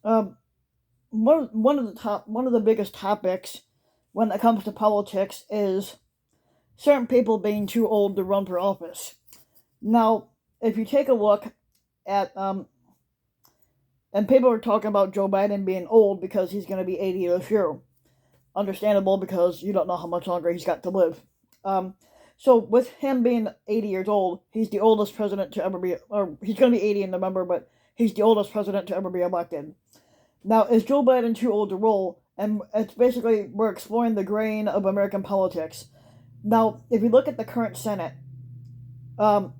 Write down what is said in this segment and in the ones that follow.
Um, one of the biggest topics when it comes to politics is certain people being too old to run for office. Now, if you take a look at and people are talking about Joe Biden being old because he's going to be 80 this year. Understandable because you don't know how much longer he's got to live. Um, so with him being 80 years old, he's the oldest president to ever be, or he's going to be 80 in November, but he's the oldest president to ever be elected. Now, is Joe Biden too old to roll? And it's basically, we're exploring the grain of American politics. Now, if you look at um,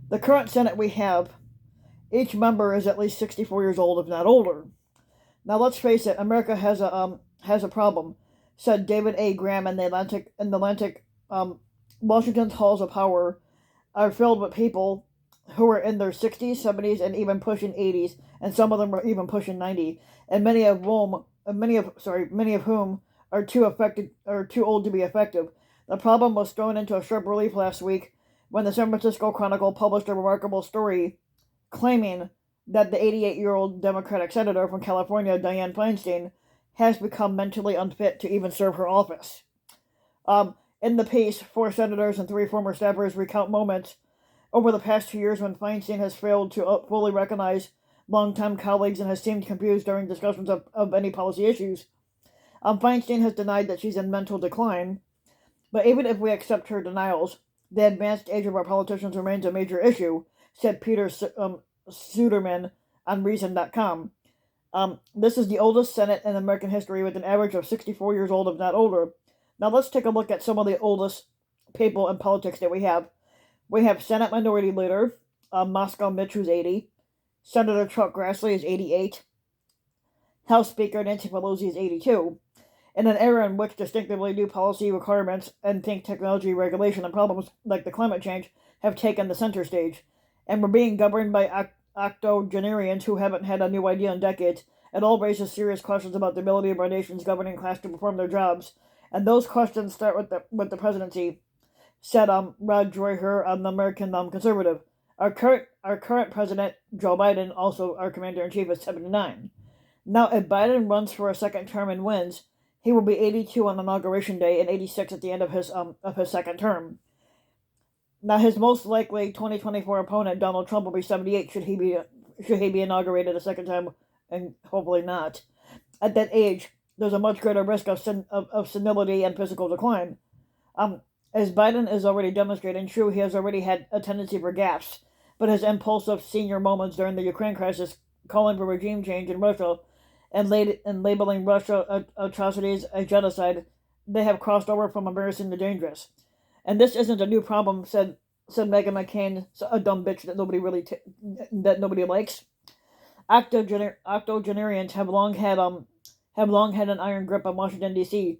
the current Senate we have, each member is at least 64 years old, if not older. Now, let's face it, America has a problem, said David A. Graham in the Atlantic. Washington's halls of power are filled with people who are in their 60s, 70s, and even pushing 80s, and some of them are even pushing 90. And many of whom are too old to be effective. The problem was thrown into a sharp relief last week when the San Francisco Chronicle published a remarkable story claiming that the 88-year-old Democratic senator from California, Dianne Feinstein, has become mentally unfit to even serve her office. In the piece, four senators and three former staffers recount moments over the past 2 years when Feinstein has failed to fully recognize longtime colleagues and has seemed confused during discussions of any policy issues. Feinstein has denied that she's in mental decline, but even if we accept her denials, the advanced age of our politicians remains a major issue, said Peter Suderman on Reason.com. This is the oldest Senate in American history with an average of 64 years old, if not older. Now let's take a look at some of the oldest people in politics that we have. We have Senate Minority Leader Moscow Mitch, who's 80. Senator Chuck Grassley is 88. House Speaker Nancy Pelosi is 82. In an era in which distinctively new policy requirements and think technology regulation and problems like the climate change have taken the center stage, and we're being governed by octogenarians who haven't had a new idea in decades, it all raises serious questions about the ability of our nation's governing class to perform their jobs. And those questions start with the presidency, said Rod Dreher, the American conservative. Our current president, Joe Biden, also our commander in chief, is 79. Now, if Biden runs for a second term and wins, he will be 82 on inauguration day and 86 at the end of his second term. Now, his most likely 2024 opponent, Donald Trump, will be 78 should he be inaugurated a second time, and hopefully not. At that age, there's a much greater risk of senility and physical decline. Um, as Biden is already demonstrating, true, he has already had a tendency for gaffes, but his impulsive senior moments during the Ukraine crisis, calling for regime change in Russia, and labeling Russia atrocities a genocide, they have crossed over from embarrassing to dangerous. And this isn't a new problem, said Meghan McCain, a dumb bitch that nobody likes. Octogenarians have long had an iron grip on Washington D.C.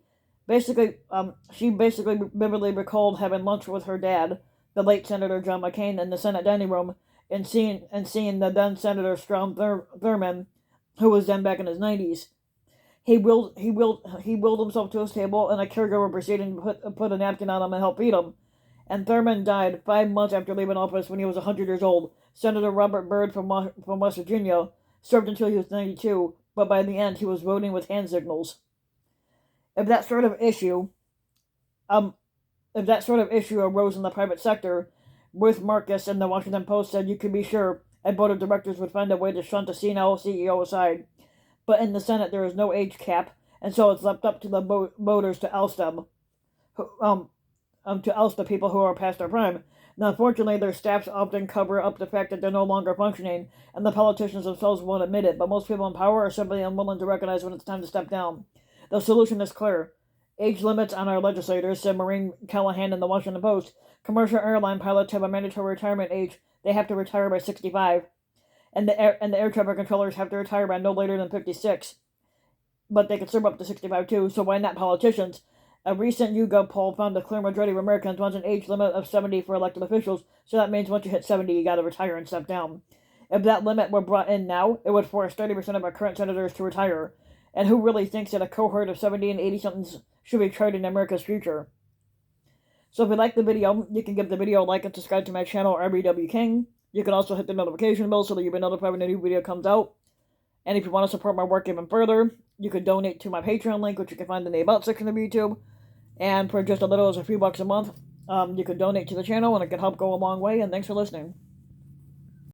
She basically vividly recalled having lunch with her dad, the late Senator John McCain, in the Senate dining room, and seeing the then Senator Strom Thurmond, who was then back in his 90s. He willed himself to his table, and a caregiver proceeded to put a napkin on him and help feed him. And Thurmond died 5 months after leaving office when he was 100 years old. Senator Robert Byrd from West Virginia served until he was 92, but by the end he was voting with hand signals. If that sort of issue, um, if that sort of issue arose in the private sector, Ruth Marcus in the Washington Post said you could be sure a board of directors would find a way to shunt a senile CEO aside. But in the Senate, there is no age cap, and so it's left up to the voters to oust them, to oust the people who are past their prime. Now, unfortunately, their staffs often cover up the fact that they're no longer functioning, and the politicians themselves won't admit it, but most people in power are simply unwilling to recognize when it's time to step down. The solution is clear. Age limits on our legislators, said Maureen Callahan in the Washington Post. Commercial airline pilots have a mandatory retirement age. They have to retire by 65. And the air traffic controllers have to retire by no later than 56. But they can serve up to 65 too, so why not politicians? A recent YouGov poll found a clear majority of Americans want an age limit of 70 for elected officials, so that means once you hit 70, you gotta retire and step down. If that limit were brought in now, it would force 30% of our current senators to retire. And who really thinks that a cohort of 70 and 80 somethings should be charting America's future? So if you like the video, you can give the video a like and subscribe to my channel, RBW King. You can also hit the notification bell so that you'll be notified when a new video comes out. And if you want to support my work even further, you could donate to my Patreon link, which you can find in the About section of YouTube. And for just a little as a few bucks a month, you could donate to the channel, and it could help go a long way. And thanks for listening.